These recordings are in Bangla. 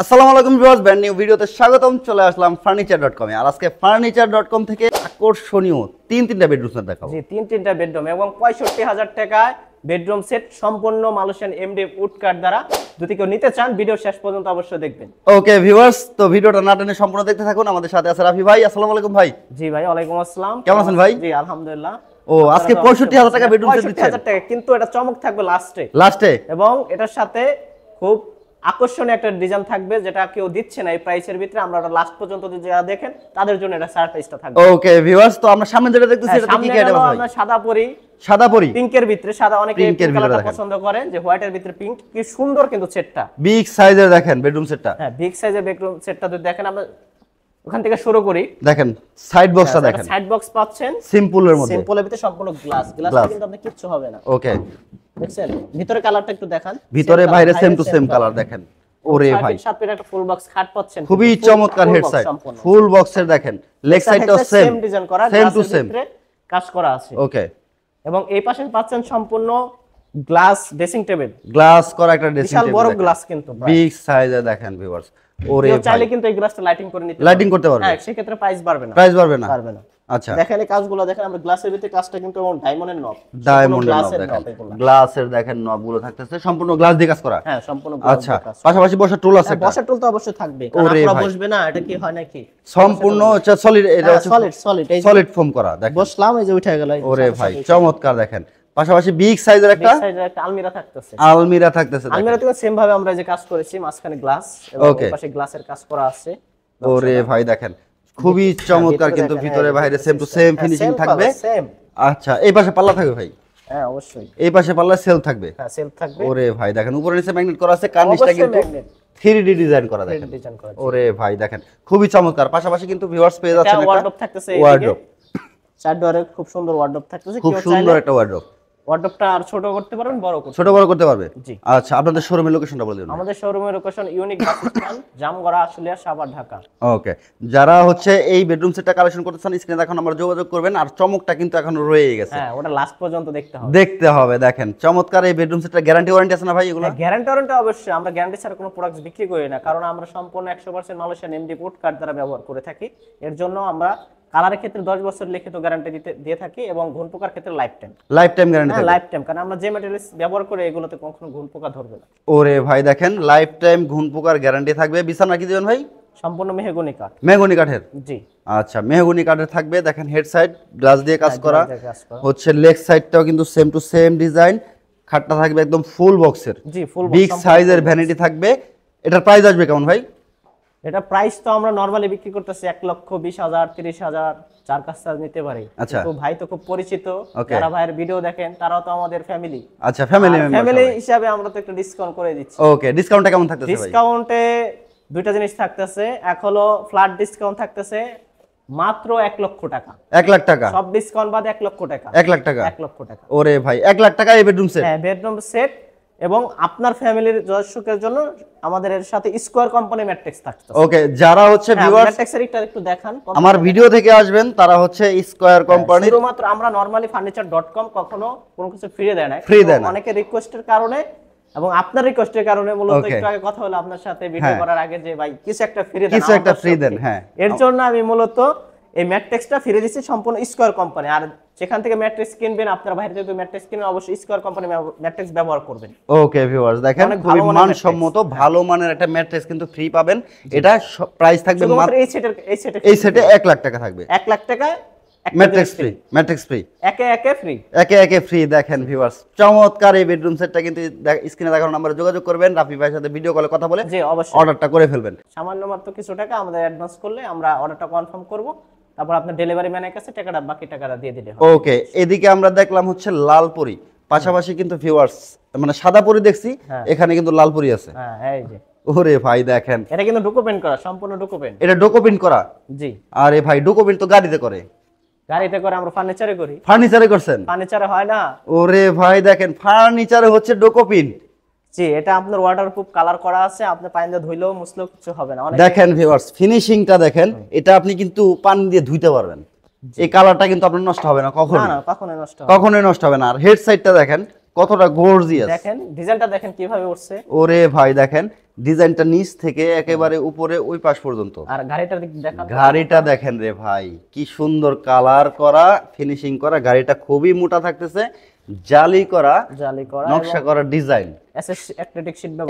আসসালামু আলাইকুম ভিউয়ার্স, ব্র্যান্ড নিউ ভিডিওতে স্বাগতম। চলে আসলাম ফার্নিচার.কম এ। আর আজকে ফার্নিচার.কম থেকে আকর্ষণীয় তিনটা বেডরুম সেট দেখাবো। জি, তিনটা বেডরুম এবং ৬৫,০০০ টাকায় বেডরুম সেট সম্পূর্ণ মালয়েশিয়ান এমডিএফ উড কাট দ্বারা। যদি কেউ নিতে চান ভিডিও শেষ পর্যন্ত অবশ্যই দেখবেন। ওকে ভিউয়ার্স, তো ভিডিওটা না টেনে সম্পূর্ণ দেখতে থাকুন। আমাদের সাথে আছে রাফি ভাই। আসসালামু আলাইকুম ভাই। জি ভাই, ওয়ালাইকুম আসসালাম। কেমন আছেন ভাই? জি আলহামদুলিল্লাহ। ও আজকে ৬৫,০০০ টাকা বেডরুম সেট দিচ্ছেন। ৬৫,০০০ টাকা, কিন্তু এটা চমক থাকবে লাস্টে এবং এটার সাথে খুব আকর্ষণীয় একটা ডিজাইন থাকবে যেটা কেউ দিচ্ছে না এই প্রাইসের ভিতরে। আমরা ওটা লাস্ট পর্যন্ত যারা দেখেন তাদের জন্য এটা সারপ্রাইজটা থাকবে। ওকে ভিউয়ার্স, তো আমরা সামনে যেটা দেখতেছি এটা কি কি আইটেম আছে ভাই? আমরা সাদা পরি পিঙ্কের ভিতরে সাদা, অনেকে পিঙ্ক কালারটা পছন্দ করেন, যে হোয়াইটের ভিতরে পিঙ্ক। কি সুন্দর কিন্তু সেটটা, বিগ সাইজের দেখেন বেডরুম সেটটা। হ্যাঁ, বিগ সাইজের বেডরুম সেটটা যদি দেখেন, আমরা ওখান থেকে শুরু করি। দেখেন সাইড বক্সটা দেখেন, সাইড বক্স পাচ্ছেন সিম্পলের মধ্যে, সিম্পলের ভিতরে সম্পূর্ণ গ্লাসটা কিন্তু আপনার কিচ্ছু হবে না। ওকে, দেখছেন ভিতরে কালারটা একটু দেখান, ভিতরে বাইরে সেম টু সেম কালার দেখেন। ওরে ভাই, সাথে একটা ফুল বক্স খাট পাচ্ছেন, খুবই চমৎকার হেড সাইড, ফুল বক্সের দেখেন। লেগ সাইডটাও সেম ডিজাইন করা, সেম টু সেম কাজ করা আছে। ওকে, এবং এই পাশে পাচ্ছেন সম্পূর্ণ গ্লাস ড্রেসিং টেবিল, গ্লাস করা একটা ড্রেসিং টেবিল, বিশাল বড় গ্লাস কিন্তু বিগ সাইজে দেখেন ভিউয়ার্স। ওরে ভাই, চাইলে কিন্তু এই গ্লাসটা লাইটিং করে নিতে লাইটিং করতে পারবে। হ্যাঁ, সেই ক্ষেত্রে প্রাইস বাড়বে না। আচ্ছা, দেখেন এই কাজগুলো দেখেন, আমরা গ্লাসের ভিতরে কাজটা কিন্তু ডায়মন্ডের নব, গ্লাসের দেখেন নবগুলো থাকতেছে সম্পূর্ণ গ্লাস দিয়ে কাজ করা। হ্যাঁ, সম্পূর্ণ গ্লাস। আচ্ছা, পাশাপাশি বসার টুল আছে, বসার টুল তো অবশ্যই থাকবে, কারণ আপনারা বসবে না, এটা কি হয় নাকি সম্পূর্ণ সলিড, এটা হচ্ছে সলিড ফোম করা। দেখেন বসলাম, এই যে উঠে গেল। ওরে ভাই চমৎকার দেখেন। পাশাপাশি বিগ সাইজের একটা আলমিরা থাকতেছে। আলমিরাতে সেম ভাবে আমরা যে কাজ করেছি, মাঝখানে গ্লাস এবং পাশে গ্লাসের কাজ করা আছে। ওরে ভাই দেখেন, খুবই চমৎকার, কিন্তু ভিতরে বাইরে সেম টু সেম ফিনিশিং থাকবে। আচ্ছা, এই পাশে পাল্লা থাকবে ভাই? হ্যাঁ অবশ্যই, এই পাশে পাল্লা সেল থাকবে। হ্যাঁ, সেল থাকবে। ওরে ভাই দেখেন, উপরে নিচে ম্যাগনেট করা আছে, কার্নিশটা কিন্তু 3D ডিজাইন করা দেখেন। ওরে ভাই দেখেন, খুবই চমৎকার। পাশাপাশি কিন্তু ভিউয়ার্স পেয়ে যাচ্ছেন একটা ওয়ার্ডরোব থাকতেছে, ওয়ার্ডরোব, চার ডোরের খুব সুন্দর ওয়ার্ডরোব থাকতেছে। খুব সুন্দর একটা ওয়ার্ডরোব। ওয়ার্ডরোবটা আর ছোট করতে পারবেন, ছোট বড় করতে পারবে। জি। আচ্ছা, আপনাদের শোরুমের লোকেশনটা বলে দিন। আমাদের শোরুমের location Unique bus stand, Jamgora, Ashulia, Savar, Dhaka. Okay, যারা হচ্ছে এই বেডরুম সেটটা কালেকশন করতে চান স্ক্রিনে দেখুন, আমরা যোগাযোগ করবেন। আর চমকটা কিন্তু এখনো রয়ে গেছে, হ্যাঁ, ওটা লাস্ট পর্যন্ত দেখতে হবে। দেখেন চমৎকার এই বেডরুম সেটটা। গ্যারান্টি ওয়ারেন্টি আছে না ভাই এগুলো? গ্যারান্টি অবশ্যই, আমরা গ্যারান্টি ছাড়া কোনো প্রোডাক্ট বিক্রি করি না, কারণ আমরা সম্পূর্ণ 100% মালয়েশিয়ান এমডি উড কাট দ্বারা ব্যবহার করে থাকি। এর জন্য আমরা কালারের ক্ষেত্রে 10 বছর লিখিত গ্যারান্টি দিয়ে থাকি এবং ঘুণ পোকার ক্ষেত্রে লাইফ টাইম গ্যারান্টি থাকে। লাইফ টাইম, কারণ আমরা যে ম্যাটেরিয়ালস ব্যবহার করে এগুলোতে কখনো ঘুণ পোকা ধরবে না। ওরে ভাই দেখেন, লাইফ টাইম ঘুণ পোকার গ্যারান্টি থাকবে। বিছানা কি দিবেন ভাই? সম্পূর্ণ মেহগনি কাঠ। মেহগনি কাঠের? জি। আচ্ছা, মেহগনি কাঠের থাকবে। দেখেন হেড সাইড গ্লাস দিয়ে কাজ করা, হচ্ছে লেগ সাইডটাও কিন্তু সেম টু সেম ডিজাইন। খাটটা থাকবে একদম ফুল বক্সের। জি, ফুল বিগ সাইজের ভ্যানিটি থাকবে। এটার প্রাইস আসবে কেমন ভাই? এটা প্রাইস তো আমরা নরমালি বিক্রি করতেছি 1,20,000, 30,000, যার কাছে নিতে পারি। কিন্তু ভাই তো খুব পরিচিত, যারা ভাইয়ের ভিডিও দেখেন তারাও তো আমাদের ফ্যামিলি। আচ্ছা, ফ্যামিলি হিসাবে আমরা তো একটু ডিসকাউন্ট করে দিচ্ছি। ওকে, ডিসকাউন্টটা কেমন থাকতেছে ভাই? ডিসকাউন্টে দুইটা জিনিস থাকতেছে। এক হলো ফ্ল্যাট ডিসকাউন্ট থাকতেছে মাত্র 1 লক্ষ টাকা। 1 লাখ টাকা সব ডিসকাউন্ট বাদে 1 লক্ষ টাকা। 1 লাখ টাকা? 1 লক্ষ টাকা। ওরে ভাই, 1 লাখ টাকা এই বেডরুম সেট? হ্যাঁ, বেডরুম সেট। এবং আপনার ফ্যামিলির দর্শকের জন্য আমাদের এর সাথে স্কয়ার কোম্পানি ম্যাট্রিক্স থাকছে। ওকে, যারা হচ্ছে ভিউয়ার্স ম্যাট্রিক্সের একটু দেখান, আমার ভিডিও থেকে আসবেন, তারা হচ্ছে স্কয়ার কোম্পানি। শুধুমাত্র আমরা নরমালি ফার্নিচার.কম কখনো কোনো কিছু ফ্রি দেয় না। অনেকে রিকোয়েস্টের কারণে এবং আপনার রিকোয়েস্টের কারণে মূলত একটু আগে কথা হলো আপনার সাথে ভিডিও করার আগে, যে ভাই কিছু একটা ফ্রি দেন। হ্যাঁ, এর জন্য আমি মূলত এই ম্যাট্রিক্সটা ফিরে দিচ্ছি সম্পূর্ণ স্কয়ার কোম্পানি। আর যেখান থেকে ম্যাট্রিক্স কিনবেন, আপনার বাইরে থেকে ম্যাট্রিক্স কিনবেন, অবশ্যই স্কয়ার কোম্পানি ম্যাট্রিক্স ব্যবহার করবেন। ওকে ভিউয়ার্স, দেখেন খুবই মানসম্মত ভালো মানের একটা ম্যাট্রিক্স কিন্তু ফ্রি পাবেন। এটা প্রাইস থাকবে মাত্র এই সেটে 1 লাখ টাকা থাকবে। 1 লাখ টাকা ম্যাট্রিক্স ফ্রি, একে ফ্রি। দেখেন ভিউয়ার্স, চমৎকার এই বেডরুম সেটটা কিন্তু স্ক্রিনে দেখানো নম্বরে যোগাযোগ করবেন, রাফি ভাইয়ের সাথে ভিডিও কলে কথা বলে অর্ডারটা করে ফেলবেন। সামান্য মাত্র কিছু টাকা আমাদের অ্যাডভান্স করলে আমরা অর্ডারটা কনফার্ম করব, তারপর আপনার ডেলিভারি ম্যানের কাছে টাকাটা বাকি টাকাটা দিয়ে দিলে হবে। ওকে, এদিকে আমরা দেখলাম হচ্ছে লালপরি, পাশাপাশি কিন্তু ভিউয়ার্স মানে সাদা পরি দেখছি, এখানে কিন্তু লালপরি আছে। হ্যাঁ, এই যে ওরে ভাই দেখেন, এটা কিন্তু ডকুমেন্ট করা, সম্পূর্ণ ডকুমেন্ট। এটা ডকুমেন্ট করা? জি। আরে ভাই, ডকুমেন্ট তো গাড়িতে করে, আমরা ফার্নিচারে করি। ফার্নিচারে করছেন? ফার্নিচারে হয় না। ওরে ভাই দেখেন, ফার্নিচারে হচ্ছে ডকুমেন্ট। জি, এটা আপনার ওয়াটারপ্রুফ কালার করা আছে, আপনি পানি দিয়ে ধুইলেও মুছলেও কিছু হবে না। দেখেন ভিউয়ার্স, ফিনিশিংটা দেখেন, এটা আপনি কিন্তু পানি দিয়ে ধুইতে পারবেন। এই কালারটা কিন্তু আপনার নষ্ট হবে না কখনোই নষ্ট হবে না। আর হেড সাইডটা দেখেন কতটা গর্জিয়াস, দেখেন ডিজাইনটা দেখেন কিভাবে উঠছে। ওরে ভাই দেখেন, ডিজাইনটা নিচ থেকে একেবারে উপরে ওই পাশ পর্যন্ত। আর গাড়িটার দিক দেখান, গাড়িটা দেখেন রে ভাই, কি সুন্দর কালার করা, ফিনিশিং করা। গাড়িটা খুবই মোটা থাকতেছে, জালি করা নকশা করা ডিজাইন।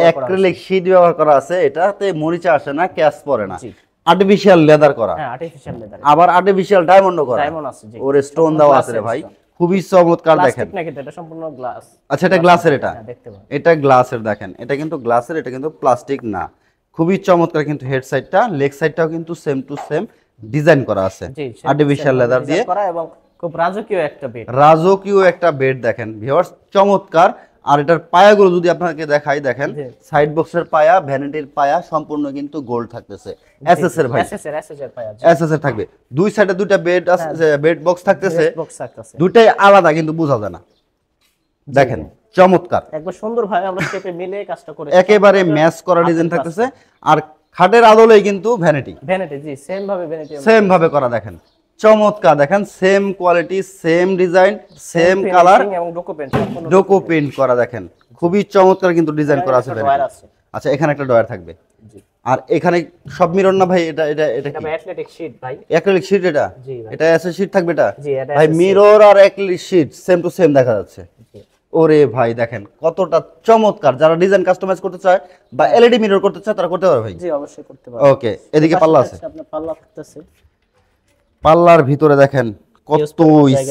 অ্যাক্রিলিক শীট ব্যবহার করা আছে, এটাতে মরিচা আসে না, ক্যাশ পড়ে না। আর্টিফিশিয়াল লেদার করা, হ্যাঁ আর্টিফিশিয়াল লেদার, আবার আর্টিফিশিয়াল ডায়মন্ডও করা। ডায়মন্ড আছে জি, ওরে স্টোন দেওয়া আছে রে ভাই, খুবই চমৎকার। দেখেন এটা সম্পূর্ণ গ্লাস। আচ্ছা এটা গ্লাসের, এটা দেখতে পাবেন, এটা গ্লাসের। দেখেন এটা কিন্তু গ্লাসের, এটা কিন্তু প্লাস্টিক না। খুবই চমৎকার কিন্তু হেড সাইডটা, লেগ সাইডটাও কিন্তু সেম টু সেম ডিজাইন করা আছে আর্টিফিশিয়াল লেদার দিয়ে করা, এবং খুব রাজকীয় একটা বেড, রাজকীয় একটা বেড দেখেন ভিউয়ার্স, চমৎকার। আর এটার পায়াগুলো যদি আপনাকে দেখাই, দেখেন সাইড বক্সের পায়া, ভ্যানিটির পায়া সম্পূর্ণ কিন্তু গোল্ড থাকতেছে, এসএস এর ভাই, এসএস এর থাকবে। দুই সাইডে দুইটা বেড আছে, বেড বক্স থাকতেছে, দুইটাই আলাদা কিন্তু বোঝা যায় না। দেখেন চমৎকার, একবার সুন্দর ভাবে আমরা শেপে মিলে কাজটা করে একেবারে ম্যাচ করা ডিজাইন থাকতেছে। আর খাটের আদলেই কিন্তু ভ্যানিটি জি সেম ভাবে করা। দেখেন চমৎকার, দেখেন same quality, same design, same colour এবং ডোকো প্রিন্ট করা। দেখেন খুবই চমৎকার কিন্তু ডিজাইন করা আছে। আচ্ছা এখানে একটা ডয়ার থাকবে, আর এখানে সব মিরর না ভাই, এটা এটা এটা কি অ্যাক্রিলিক শীট ভাই, অ্যাক্রিলিক শীট, এটা এসএস শীট থাকবে। এটা ভাই মিরর আর acrylic sheet same to same দেখা যাচ্ছে। ওরে ভাই দেখেন কতটা চমৎকার, যারা ডিজাইন কাস্টমাইজ করতে চায় বা এলইডি মিরর করতে চায় তারা করতে পারবে ভাই। জি অবশ্যই করতে পারবে। ওকে এদিকে পাল্লা আছে, আপনার পাল্লা থাকতেছে, পাল্লার ভিতরে দেখেন কত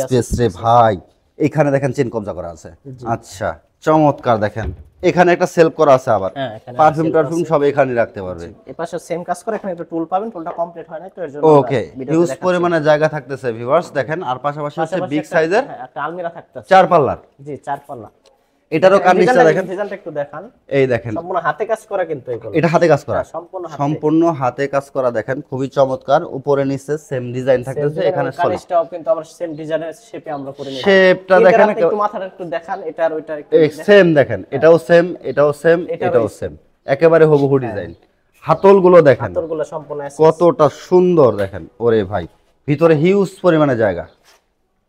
স্পেস রে ভাই। এখানে দেখেন চেন কবজা করা আছে। আচ্ছা চমৎকার, দেখেন এখানে একটা সেলফ করা আছে, আবার পারফিউম টারফিউম সব এখানে রাখতে পারবে। এপাশে সেম কাজ করে, এখানে একটা টুল পাবেন, টুলটা কমপ্লিট হয় না তো এর জন্য ওকে হিউজ পরিমাণে জায়গা থাকতেছে ভিউয়ার্স। দেখেন আর পাশাপাশি হচ্ছে বিগ সাইজের একটা আলমিরা থাকতেছে, 4 পাল্লার। জি 4 পাল্লা। এটারও কার্নিশটা দেখেন, ডিজাইনটা একটু দেখান। এই দেখেন সম্পূর্ণ হাতে কাজ করা, কিন্তু এটা হাতে কাজ করা, সম্পূর্ণ হাতে কাজ করা। দেখেন খুবই চমৎকার, উপরে নিচে সেম ডিজাইন থাকতেছে। এখানে কার্নিশটাও কিন্তু আমরা সেম ডিজাইনের শেপে আমরা করে নিয়েছি। শেপটা দেখেন, একটু মাথাটা একটু দেখান, এটা আর ওইটা একটু সেম দেখেন, এটাও সেম, এটাও সেম, এটাও সেম, একেবারে হুবহু ডিজাইন। হাতলগুলো দেখেন, হাতলগুলো সম্পূর্ণ কতটা সুন্দর দেখেন। ওরে ভাই ভিতরে হিউজ পরিমাণে জায়গা,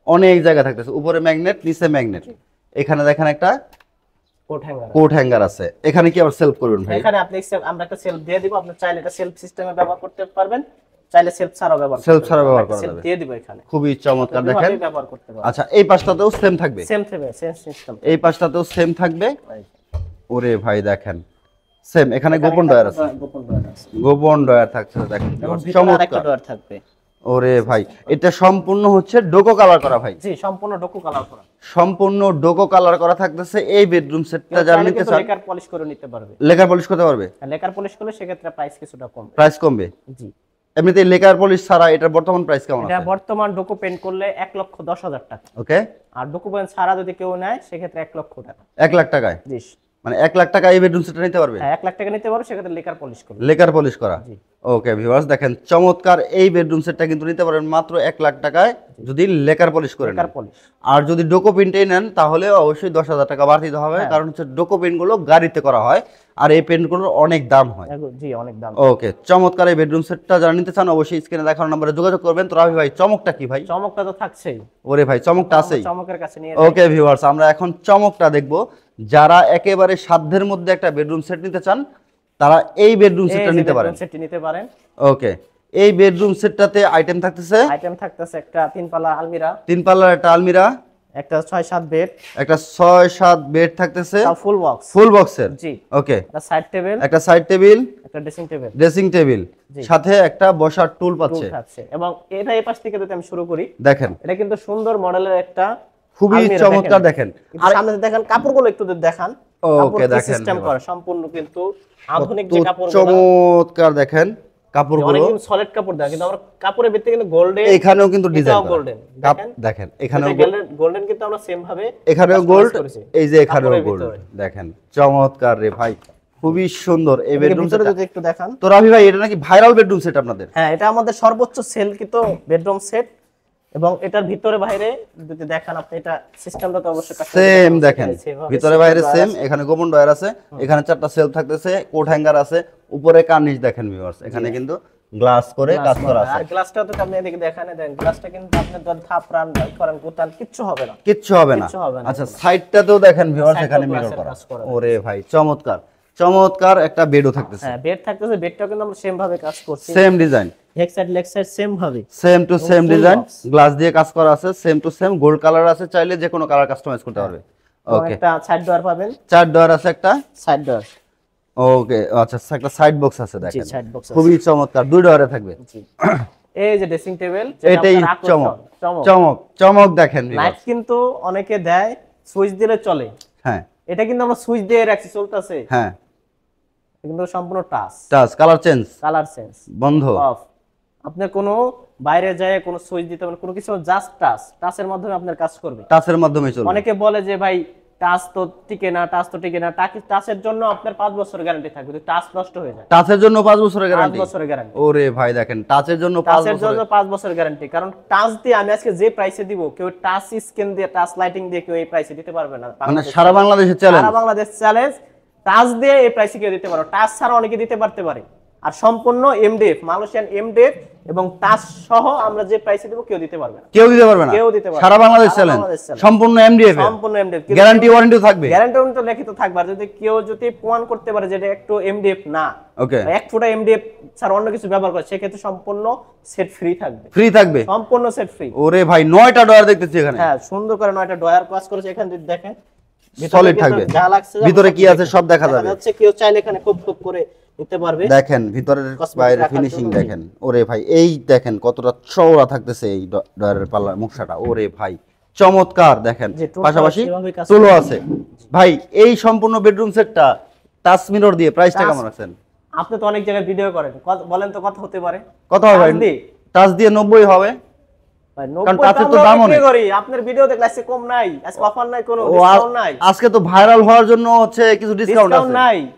অনেক জায়গা থাকতেছে। উপরে ম্যাগনেট, নিচে ম্যাগনেট। এখানে দেখেন একটা কোট হ্যাঙ্গার আছে। এখানে কি আবার সেলফ করবেন ভাই? এখানে আপনি আমরা একটা সেলফ দিয়ে দিব, আপনি চাইলে এটা সেলফ সিস্টেমে ব্যবহার করতে পারবেন, চাইলে সেলফ ছাড়াও ব্যবহার করা যাবে। দিয়ে দিব এখানে, খুবই চমৎকার দেখেন। ব্যবহার করতে পারবেন। আচ্ছা এই পাশটাতেও সেম থাকবে, সেম সিস্টেম, এই পাশটাতেও সেম থাকবে। ওরে ভাই দেখেন সেম, এখানে গোপন ডয়ার আছে, গোপন ডয়ার থাকছে। দেখেন চমৎকার ডয়ার থাকবে। ওরে ভাই এটা সম্পূর্ণ হচ্ছে ডোকো কালার করা ভাই। জি সম্পূর্ণ ডোকো কালার করা, সম্পূর্ণ ডোকো কালার করা থাকতেছে। এই বেডরুম সেটটা যারা নিতে চান লেকার পলিশ করে নিতে পারবে, লেকার পলিশ করতে পারবে। লেকার পলিশ করলে সেক্ষেত্রে প্রাইস কিছুটা কমবে, প্রাইস কমবে। জি এমনিতে লেকার পলিশ ছাড়া এটার বর্তমান প্রাইস কেমন আছে? এটা বর্তমান ডোকো পেইন্ট করলে 1,10,000 টাকা। ওকে, আর ডোকো পেইন্ট ছাড়া যদি কেউ নেয় সেক্ষেত্রে 1 লক্ষ টাকা। 1 লাখ টাকায়? জি মানে 1 লাখ টাকা এই বেডরুম সেটটা নিতে পারবে? হ্যাঁ 1 লাখ টাকা নিতে পারবে, সেক্ষেত্রে লেকার পলিশ করবে, লেকার পলিশ করা। ওকে ভিউয়ার্স দেখেন চমৎকার এই বেডরুম সেটটা কিন্তু নিতে পারেন মাত্র 1 লাখ টাকায় যদি লেকার পলিশ করেন। আর যদি ডোকো পেইন্টই নেন তাহলে অবশ্যই 10,000 টাকা বাড়তি দিতে হবে, কারণ হচ্ছে ডোকো পেইন্ট গুলো গাড়িতে করা হয় আর এই পেইন্ট গুলোর অনেক দাম হয়। জি অনেক দাম। ওকে চমৎকার এই বেডরুম সেটটা যারা নিতে চান অবশ্যই স্ক্রিনে দেখানো নম্বরে যোগাযোগ করবেন। তো রাফি ভাই চমকটা কি ভাই? চমকটা তো থাকছেই। ওরে ভাই চমকটা আছেই, চমকের কাছে নিয়ে ওকে ভিউয়ার্স আমরা এখন চমকটা দেখব। যারা একেবারে সাধ্যের মধ্যে একটা বেডরুম সেট নিতে চান তারা এই বেডরুম সেটটা নিতে পারেন। ওকে এই বেডরুম সেটটাতে আইটেম থাকতেছে একটা 3 পাল্লা আলমিরা, 3 পাল্লার একটা আলমিরা, একটা 6-7 বেড, একটা 6-7 বেড থাকতেছে, ফুল বক্সের। জি ওকে একটা সাইড টেবিল, একটা ড্রেসিং টেবিল, সাথে একটা বসার টুল পাচ্ছে। এবং এটা এই পাশ থেকে যদি আমি শুরু করি, দেখেন এটা কিন্তু সুন্দর মডেলের একটা খুবই চমৎকার। দেখেন আর সামনে দেখেন কাপড়গুলো একটু দেখান। ওকে দেখেন সিস্টেম করা সম্পূর্ণ কিন্তু আধুনিক যে কাপড়গুলো, চমৎকার দেখেন কাপড়গুলো অনেক সলিড কাপড় দেয়, কিন্তু আমরা কাপড়ের ভিতরে কিন্তু গোল্ডেন, এখানেও কিন্তু ডিজাইন গোল্ডেন দেখেন, এখানেও গোল্ডেন কিন্তু আমরা সেম ভাবে এখানেও গোল্ড, এই যে এখানেও গোল্ড। দেখেন চমৎকার রে ভাই, খুবই সুন্দর এই বেডরুম সেট। যদি একটু দেখান তো রাফি ভাই, এটা নাকি ভাইরাল বেডরুম সেট আপনাদের? হ্যাঁ এটা আমাদের সর্বোচ্চ সেলকৃত বেডরুম সেট, এবং এটার ভিতরে বাইরে যদি দেখান আপনি, এটা সিস্টেমটা তো অবশ্যই সেম। দেখেন ভিতরে বাইরে সেম, এখানে গোপন ডয়ার আছে, এখানে 4টা সেলফ থাকতেছে, কোট হ্যাঙ্গার আছে, উপরে কার্নিশ দেখেন ভিউয়ার্স, এখানে কিন্তু গ্লাস করে কাজ করা আছে। আর গ্লাসটাও তো আপনি এদিকে দেখানে দেন, গ্লাসটা কিন্তু আপনি ধর থাপরান করেন কোতান কিচ্ছু হবে না, কিচ্ছু হবে না। আচ্ছা সাইডটাতেও দেখেন ভিউয়ার্স, এখানে মিরর করা। ওরে ভাই চমৎকার, চমৎকার একটা বেডও থাকতেছে। হ্যাঁ বেড থাকতেছে, বেডটাও কিন্তু আমরা সেম ভাবে কাজ করছি, same design, head side leg side same ভাবে, same to same design, glass দিয়ে কাজ করা আছে, same to same, gold colour আছে, চাইলে যে কোনো কালার কাস্টমাইজ করতে পারবে। ওকে, একটা সাইড ডোর পাবেন, 4 ডোর আছে একটা সাইড ডোর। ওকে আচ্ছা, একটা সাইড বক্স আছে জি দেখেন, সাইড বক্স খুবই চমৎকার, 2 ডোরে থাকবে। জি এই যে ড্রেসিং টেবিল, এটাই চমক চমক চমক দেখেন। লাইট কিন্তু অনেকে দেয় সুইচ দিলে চলে, হ্যাঁ এটা কিন্তু আমরা সুইচ দিয়ে রাখছি চলতেছে, হ্যাঁ কিন্তু সম্পূর্ণ touch, colour change, colour change, বন্ধ অফ। আপনি কোনো বাইরে যায় কোনো সুইচ দিতে হবে কোনো কিছু, জাস্ট টাচ, টাচের মাধ্যমে আপনার কাজ করবে, টাচের মাধ্যমে চলবে। অনেকে বলে যে ভাই টাচ তো টিকে না, টাচ তো টিকে না, টাচের জন্য আপনার 5 বছর গ্যারান্টি থাকবে, যদি টাচ নষ্ট হয়ে যায় টাচের জন্য 5 বছরের গ্যারান্টি, 5 বছরের গ্যারান্টি। ওরে ভাই দেখেন, টাচের জন্য 5 টাচের জন্য 5 বছর গ্যারান্টি, কারণ টাচ দিয়ে আমি আজকে যে প্রাইসে দিব, কেউ টাচ স্ক্রিন দিয়ে, টাচ লাইটিং দিয়ে কেউ এই প্রাইসে দিতে পারবে না। মানে সারা বাংলাদেশে চ্যালেঞ্জ, সারা বাংলাদেশ চ্যালেঞ্জ, টাচ দিয়ে এই প্রাইসে কেউ দিতে পারো, টাচ ছাড়া অনেকে দিতে পারতে পারে। আর সম্পূর্ণ এমডিএফ, মালয়েশিয়ান এমডিএফ এবং টাচ সহ আমরা যে প্রাইসে দেব কেউ দিতে পারবে না, কেউ দিতে পারবে না, কেউ দিতে পারবে না। সারা বাংলাদেশ চ্যালেঞ্জ, সম্পূর্ণ এমডিএফ, সম্পূর্ণ এমডিএফ, গ্যারান্টি ওয়ারেন্টিও থাকবে, গ্যারান্টি তো লিখিত থাকবে। আর যদি কেউ যদি প্রমাণ করতে পারে যে এটা একটু এমডিএফ না, ওকে, এক ফুটা এমডিএফ ছাড়া অন্য কিছু ব্যবহার করে, সেক্ষেত্রে সম্পূর্ণ সেট ফ্রি থাকবে, ফ্রি থাকবে, সম্পূর্ণ সেট ফ্রি। ওরে ভাই 9টা ডয়ার দেখতেছি এখানে, হ্যাঁ সুন্দর করে 9টা ডয়ার কাজ করেছে, এখানে যদি দেখেন সলিড থাকবে, ভিতরে কি আছে সব দেখা যাবে, হচ্ছে কেউ চাইলে এখানে খুব খুব করে নিতে পারবে। দেখেন ভিতরের বাইরে ফিনিশিং দেখেন, ওরে ভাই এই দেখেন কতটা চওড়া থাকতেছে এই ডয়ারের পাল্লা মুখটা, ওরে ভাই চমৎকার দেখেন, পাশাপাশি টুলও আছে। ভাই এই সম্পূর্ণ বেডরুম সেটটা টাচ মিরর দিয়ে প্রাইসটা কেমন রাখছেন? আপনি তো অনেক জায়গায় ভিডিও করেন, বলেন তো কত হতে পারে? কত হবে ভাই? টাচ দিয়ে 90 হবে, আপনার ভিডিও দেখলে আজকে কম নাই, আজকে অফার নাই, কোনো ডিসকাউন্ট নাই, আজকে তো ভাইরাল হওয়ার জন্য হচ্ছে কিছু ডিসকাউন্ট আছে,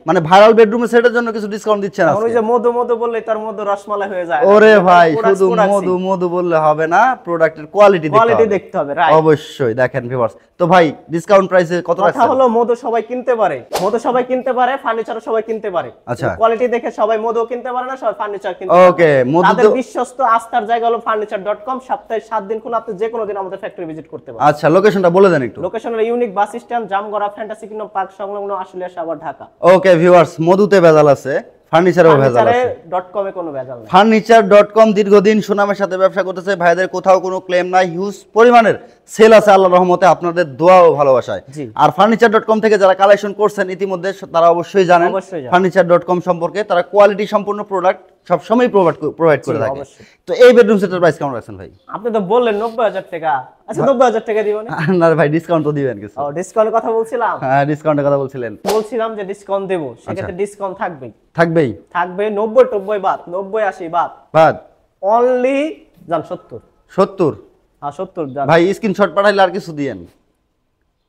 মানে ভাইরাল বেডরুম সেটের জন্য কিছু ডিসকাউন্ট দিচ্ছেন আজকে। ওই যে মধু মধু বললে তার মধ্যে রসমালাই হয়ে যায়, ওরে ভাই শুধু মধু মধু বললে হবে না, প্রোডাক্টের কোয়ালিটি দেখতে হবে, রাইট অবশ্যই। দেখেন ভিউয়ার্স, তো ভাই ডিসকাউন্ট প্রাইসে কত রাখছেন? কথা হলো মধু সবাই কিনতে পারে, মধু সবাই কিনতে পারে, ফার্নিচারও সবাই কিনতে পারে, আচ্ছা কোয়ালিটি দেখে সবাই মধু কিনতে পারে না, সবাই ফার্নিচার কিনতে পারে। ওকে, তাদের বিশ্বস্ত আস্থার জায়গা হলো furniture.com, সপ্তাহে 7 দিন খোলা, আপনি যে কোনো দিন আমাদের ফ্যাক্টরি ভিজিট করতে পারেন। আচ্ছা লোকেশনটা বলে দেন একটু। লোকেশন হলো unique bus stand, Jamgora fantasy kingdom park সংলগ্ন, আশুলিয়া সাভার, ঢাকা। ওকে ভিউয়ার্স, মধুতে ভেজাল আছে, ফার্নিচারেও ভেজাল আছে, furniture.com এ কোনো ভেজাল নাই। furniture.com দীর্ঘদিন সুনামের সাথে ব্যবসা করতেছে, ভাইদের কোথাও কোনো ক্লেম নাই, হিউজ পরিমাণের সেল আছে আল্লাহর রহমতে, আপনাদের দোয়া ও ভালোবাসায়। আর furniture.com থেকে যারা কালেকশন করছেন ইতিমধ্যে তারা অবশ্যই জানেন furniture.com সম্পর্কে, তারা কোয়ালিটি সম্পূর্ণ প্রোডাক্ট সবসময় প্রোভাইড করে থাকে। তো এই বেডরুম সেটের প্রাইস কেমন রাখছেন ভাই? আপনি তো বললেন 90,000 টাকা, আচ্ছা 90,000 টাকা দিবেন না ভাই, ডিসকাউন্ট তো দিবেন কিছু। ডিসকাউন্টের কথা বলছিলাম, হ্যাঁ ডিসকাউন্টের কথা বলছিলেন, বলছিলাম যে ডিসকাউন্ট দেব, সেক্ষেত্রে ডিসকাউন্ট থাকবেই 90 90 বাদ, 90 80 বাদ অনলি জান 70 হ্যাঁ 70 জান ভাই। স্ক্রিনশট পাঠাইলে আর কিছু দিয়েন।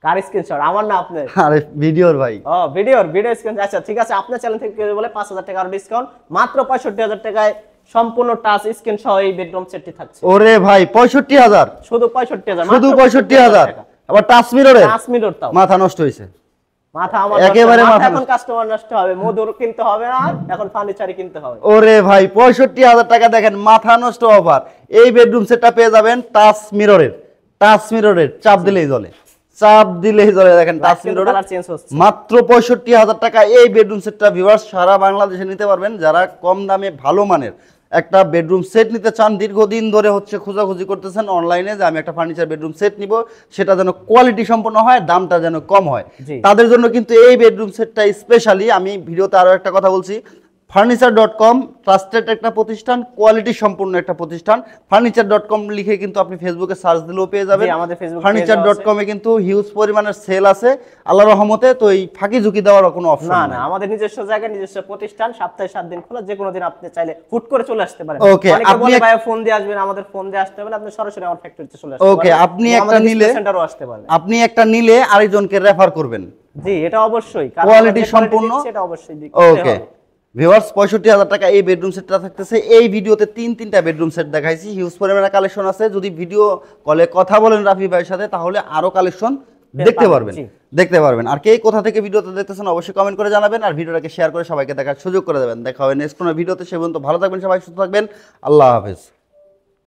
কার স্ক্রিনশট? আমার না আপনার? আরে ভিডিওর ভাই। Video screenshot. আচ্ছা ঠিক আছে, আপনার চ্যানেল থেকে বলে 5,000 টাকা আর ডিসকাউন্ট, মাত্র 65,000 টাকায় সম্পূর্ণ টাচ স্ক্রিন সহ এই বেডরুম সেটটি থাকছে। ওরে ভাই 65,000, শুধু 65,000, শুধু 65,000, আবার টাচ মিরর তাও। মাথা নষ্ট হইছে, মাথা আমার একেবারে মাথা। এখন কাস্টমার নষ্ট হবে, মধুর কিনতে হবে না, এখন ফার্নিচারই কিনতে হবে। ওরে ভাই 65,000 টাকা দেখেন মাথা নষ্ট অফার। এই বেডরুম সেটটা পেয়ে যাবেন টাচ মিররের, চাপ দিলেই জ্বলে, দেখেন টাচ মিররের, মাত্র 65,000 টাকা এই বেডরুম সেটটা ভিউয়ার্স সারা বাংলাদেশে নিতে পারবেন। যারা কম দামে ভালো মানের একটা বেডরুম সেট নিতে চান, দীর্ঘদিন ধরে হচ্ছে খোঁজাখুঁজি করতেছেন অনলাইনে যে আমি একটা ফার্নিচার বেডরুম সেট নিব, সেটা যেন কোয়ালিটি সম্পন্ন হয়, দামটা যেন কম হয়, তাদের জন্য কিন্তু এই বেডরুম সেটটা স্পেশালি। আমি ভিডিওতে আরো একটা কথা বলছি, furniture.com ট্রাস্টেড একটা প্রতিষ্ঠান, কোয়ালিটি সম্পূর্ণ একটা প্রতিষ্ঠান। furniture.com লিখে কিন্তু আপনি ফেসবুকে সার্চ দিলেও পেয়ে যাবেন। furniture.com এ কিন্তু হিউজ পরিমাণের সেল আছে আল্লাহর রহমতে, তো এই ফাঁকি ঝুঁকি দেওয়ার কোনো অপশন না। আমাদের নিজস্ব জায়গায় নিজস্ব প্রতিষ্ঠান, সপ্তাহে 7 দিন খোলা, যে কোনো দিন আপনি চাইলে হুট করে চলে আসতে পারেন। ওকে, আপনি ভাই ফোন দিয়ে আসবেন, আমাদের ফোন দিয়ে আসতে হবে না, আপনি সরাসরি আমার ফ্যাক্টরিতে চলে আসতে পারেন। ওকে, আপনি একটা নিলে আরেকজনকে রেফার করবেন। জি এটা অবশ্যই, কোয়ালিটি সম্পূর্ণ, সেটা অবশ্যই দিতে হবে। ভিউয়ার্স 65,000 টাকা এই বেডরুম সেটটা থাকতেছে। এই ভিডিওতে 3টা বেডরুম সেট দেখাইছি, হিউজ পরিমাণে কালেকশন আছে। যদি ভিডিও কলে কথা বলেন রাফি ভাইয়ের সাথে, তাহলে আরো কালেকশন দেখতে পারবেন। আর কে কোথা থেকে ভিডিওতে দেখতেছেন অবশ্যই কমেন্ট করে জানাবেন, আর ভিডিওটাকে শেয়ার করে সবাইকে দেখার সুযোগ করে দেবেন। দেখা হবে নেক্সট কোনো ভিডিওতে। সে পর্যন্ত ভালো থাকবেন সবাই, সুস্থ থাকবেন, আল্লাহ হাফেজ।